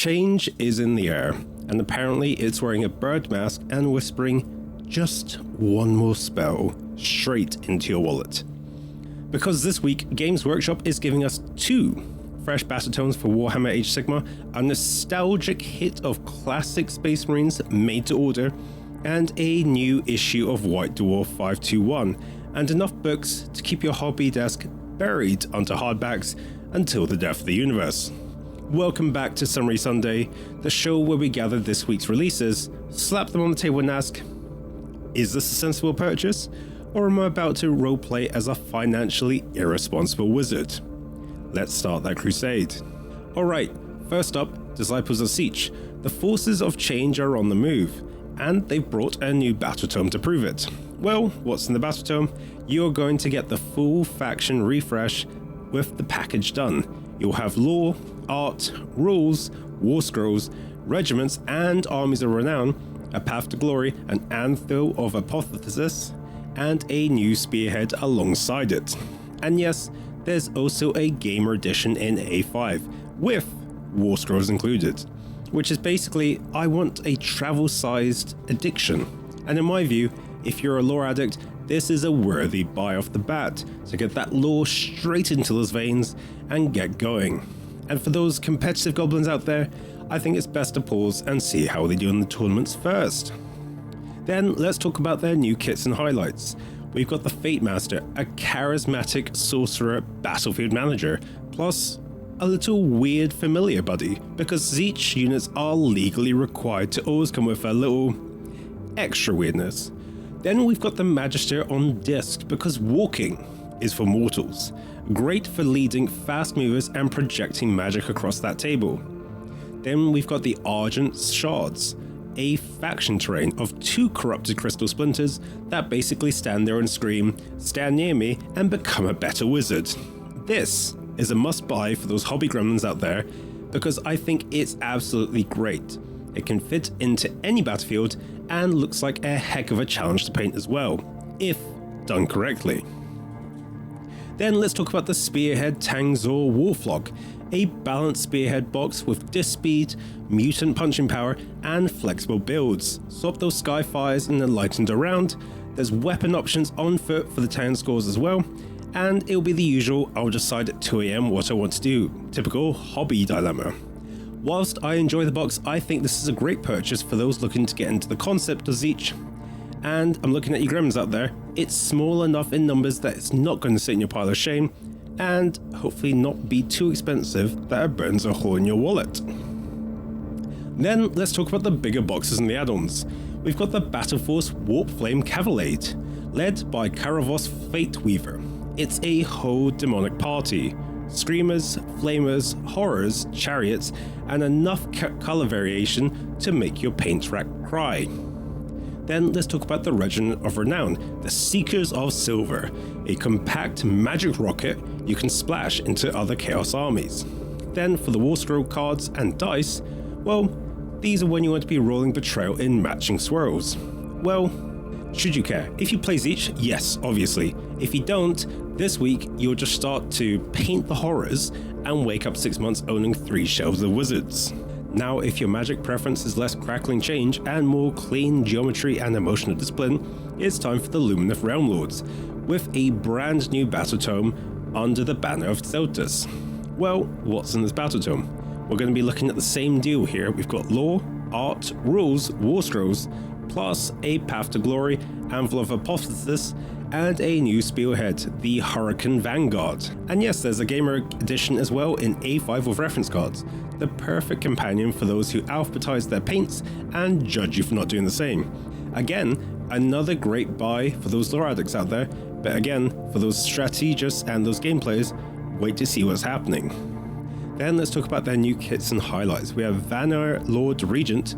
Change is in the air, and apparently it's wearing a bird mask and whispering just one more spell straight into your wallet. Because this week, Games Workshop is giving us 2 fresh battle tomes for Warhammer Age of Sigmar, a nostalgic hit of classic Space Marines made to order, and a new issue of White Dwarf 521, and enough books to keep your hobby desk buried under hardbacks until the death of the universe. Welcome back to Summary Sunday, the show where we gather this week's releases, slap them on the table and ask, is this a sensible purchase? Or am I about to roleplay as a financially irresponsible wizard? Let's start that crusade. Alright, first up, Disciples of Tzeentch. The forces of change are on the move, and they've brought a new battle tome to prove it. Well, what's in the battle tome? You're going to get the full faction refresh with the package done. You'll have lore, art, rules, war scrolls, regiments and armies of renown, a path to glory, an anthem of apotheosis, and a new spearhead alongside it. And yes, there's also a gamer edition in A5 with war scrolls included, which is basically, I want a travel-sized addiction. And in my view, if you're a lore addict, this is a worthy buy off the bat to get that lore straight into those veins and get going. And for those competitive goblins out there, I think it's best to pause and see how they do in the tournaments first. Then let's talk about their new kits and highlights. We've got the Fate Master, a charismatic sorcerer battlefield manager, plus a little weird familiar buddy, because Tzeentch units are legally required to always come with a little extra weirdness. Then we've got the Magister on disc, because walking is for mortals. Great for leading fast movers and projecting magic across that table. Then we've got the Argent Shards, a faction terrain of 2 corrupted crystal splinters that basically stand there and scream, stand near me and become a better wizard. This is a must buy for those hobby gremlins out there because I think it's absolutely great. It can fit into any battlefield and looks like a heck of a challenge to paint as well, if done correctly. Then let's talk about the Spearhead Tangzor Warflog, a balanced spearhead box with disc speed, mutant punching power, and flexible builds. Swap those Skyfires in a lightened round. There's weapon options on foot for the town scores as well, and it'll be the usual I'll decide at 2 AM what I want to do, typical hobby dilemma. Whilst I enjoy the box, I think this is a great purchase for those looking to get into the concept of Tzeentch. And I'm looking at you gremlins out there, it's small enough in numbers that it's not going to sit in your pile of shame, and hopefully not be too expensive that it burns a hole in your wallet. Then let's talk about the bigger boxes and the add-ons. We've got the Battle Force Warp Flame Cavalade, led by Karavos Fate Weaver. It's a whole demonic party. Screamers, flamers, horrors, chariots, and enough color variation to make your paint rack cry. Then let's talk about the Regiment of Renown, the Seekers of Silver, a compact magic rocket you can splash into other Chaos armies. Then for the War Scroll cards and dice, well, these are when you want to be rolling Betrayal in matching swirls. Well, should you care? If you play Tzeentch, yes, obviously. If you don't, this week you'll just start to paint the horrors and wake up 6 months owning 3 shelves of wizards. Now, if your magic preference is less crackling change and more clean geometry and emotional discipline, it's time for the Lumineth Realm Lords, with a brand new battle tome under the banner of Tzeentch. Well, what's in this battle tome? We're going to be looking at the same deal here. We've got lore, art, rules, war scrolls, plus a path to glory, Anvil of Apotheosis, and a new spearhead, the Hurricane Vanguard. And yes, there's a gamer edition as well in A5 with reference cards, the perfect companion for those who alphabetize their paints and judge you for not doing the same. Again, another great buy for those lore addicts out there, but again, for those strategists and those game players, wait to see what's happening. Then let's talk about their new kits and highlights. We have Vanir Lord Regent,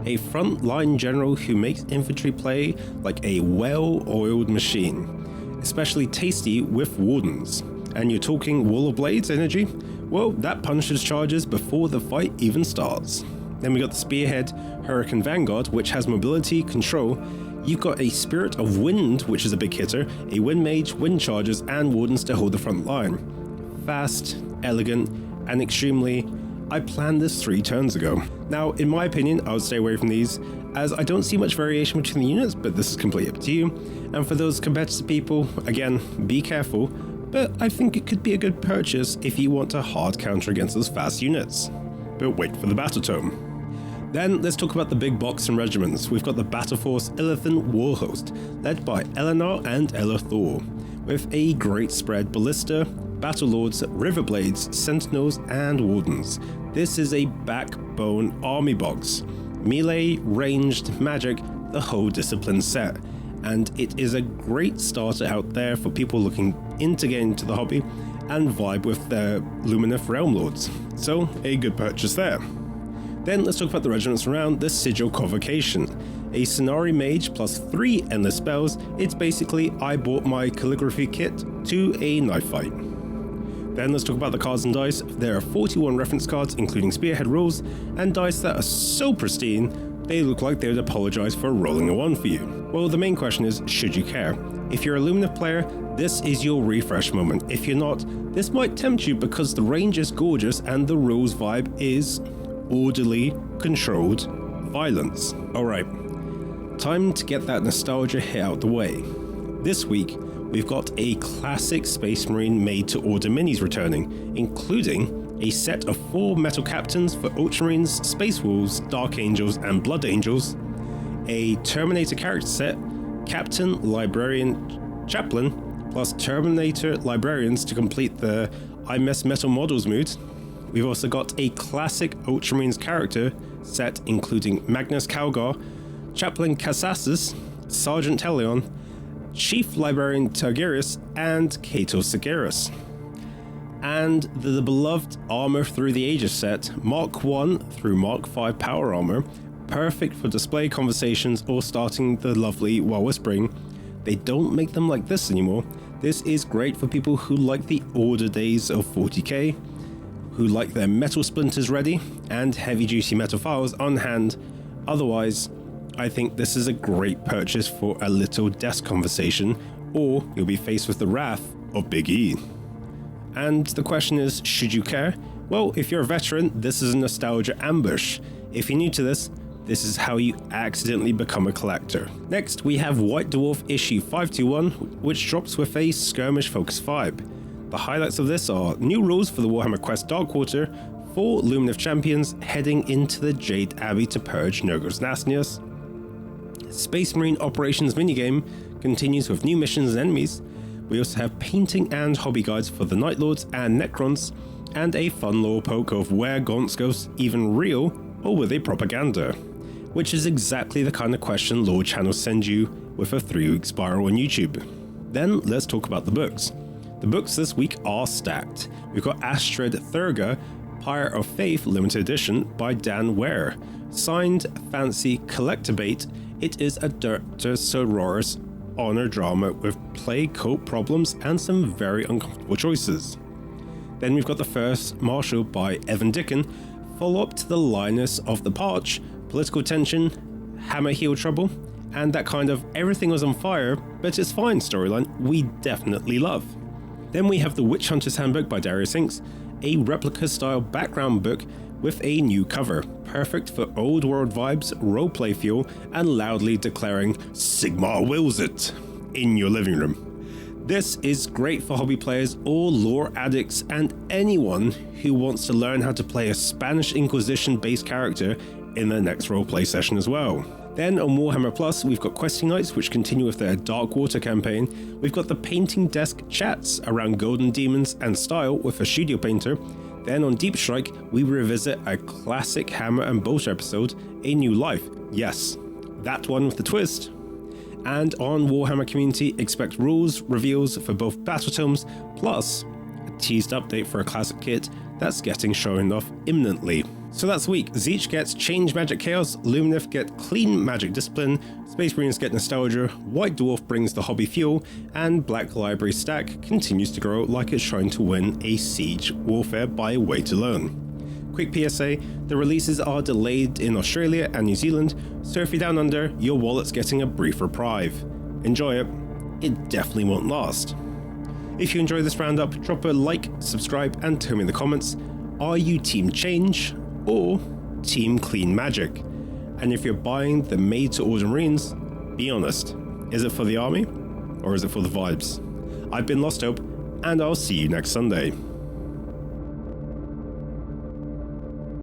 a frontline general who makes infantry play like a well-oiled machine, especially tasty with wardens. And you're talking Wall of Blades energy? Well, that punishes charges before the fight even starts. Then we got the Spearhead Hurricane Vanguard, which has mobility, control. You've got a Spirit of Wind, which is a big hitter, a Wind Mage, Wind Chargers, and Wardens to hold the front line. Fast, elegant, and extremely I planned this 3 turns ago. Now, in my opinion, I would stay away from these, as I don't see much variation between the units, but this is completely up to you. And for those competitive people, again, be careful, but I think it could be a good purchase if you want a hard counter against those fast units. But wait for the battle tome. Then let's talk about the big box and regiments. We've got the Battle Force Illithan Warhost, led by Eleanor and Ella Thor, with a great spread ballista, battle lords, river blades, sentinels, and wardens. This is a backbone army box. Melee, ranged, magic, the whole discipline set. And it is a great starter out there for people looking into getting into the hobby and vibe with their Lumineth Realm Lords. So, a good purchase there. Then let's talk about the regiments around the Sigil Convocation. A Sonari Mage plus 3 endless spells. It's basically I bought my calligraphy kit to a knife fight. Then let's talk about the cards and dice. There are 41 reference cards, including Spearhead rules, and dice that are so pristine, they look like they would apologize for rolling a 1 for you. Well, the main question is, should you care? If you're a Lumineth player, this is your refresh moment. If you're not, this might tempt you because the range is gorgeous and the rules vibe is orderly, controlled violence. Alright, time to get that nostalgia hit out the way. This week, we've got a classic Space Marine made to order minis returning, including a set of 4 metal captains for Ultramarines, Space Wolves, Dark Angels, and Blood Angels, a Terminator character set, Captain, Librarian, Chaplain, plus Terminator Librarians to complete the I Mess Metal Models mood. We've also got a classic Ultramarines character set including Magnus Calgar, Chaplain Cassasis, Sergeant Telion, Chief Librarian Targarus, and Cato Segaris. And the beloved Armor Through the Ages set, Mark 1 through Mark 5 Power Armor, perfect for display conversations or starting the lovely while whispering. They don't make them like this anymore. This is great for people who like the order days of 40k, who like their metal splinters ready, and heavy duty metal files on hand. Otherwise, I think this is a great purchase for a little desk conversation, or you'll be faced with the wrath of Big E. And the question is, should you care? Well, if you're a veteran, this is a nostalgia ambush. If you're new to this, this is how you accidentally become a collector. Next, we have White Dwarf issue 521, which drops with a skirmish focus vibe. The highlights of this are new rules for the Warhammer Quest Darkwater, 4 Lumineth champions heading into the Jade Abbey to purge Nurgle's nastiness. Space Marine Operations minigame continues with new missions and enemies. We also have painting and hobby guides for the Night Lords and Necrons, and a fun lore poke of were Gaunt's ghosts even real, or were they propaganda? Which is exactly the kind of question lore channels send you with a 3-week spiral on YouTube. Then let's talk about the books. The books this week are stacked. We've got Astrid Thurga, Pyre of Faith Limited Edition by Dan Ware. Signed Fancy Collector Bait, it is a Dr. Sororous honor drama with play cope problems and some very uncomfortable choices. Then we've got the first Marshal by Evan Dickon, follow up to the Linus of the Parch, political tension, hammer heel trouble, and that kind of everything was on fire but it's fine storyline we definitely love. Then we have the Witch Hunter's Handbook by Darius Inks, a replica style background book with a new cover, perfect for old world vibes, roleplay fuel, and loudly declaring Sigmar wills it in your living room. This is great for hobby players or lore addicts and anyone who wants to learn how to play a Spanish Inquisition based character in their next roleplay session as well. Then on Warhammer Plus, we've got Questing Nights, which continue with their Darkwater campaign. We've got the Painting Desk chats around Golden Demons and style with a studio painter. Then on Deep Strike, we revisit a classic Hammer and Bolter episode, A New Life. Yes, that one with the twist. And on Warhammer Community, expect rules reveals for both battle tomes, plus a teased update for a classic kit that's getting shown off imminently. So that's the week. Tzeentch gets Change Magic Chaos, Lumineth get Clean Magic Discipline, Space Marines get Nostalgia, White Dwarf brings the hobby fuel, and Black Library stack continues to grow like it's trying to win a siege warfare by weight alone. Quick PSA, the releases are delayed in Australia and New Zealand, so if you're down under, your wallet's getting a brief reprieve. Enjoy it. It definitely won't last. If you enjoyed this roundup, drop a like, subscribe, and tell me in the comments. Are you Team Change or Team Clean Magic? And if you're buying the made-to-order Marines, be honest, is it for the army or is it for the vibes? I've been Lost Hope, and I'll see you next Sunday.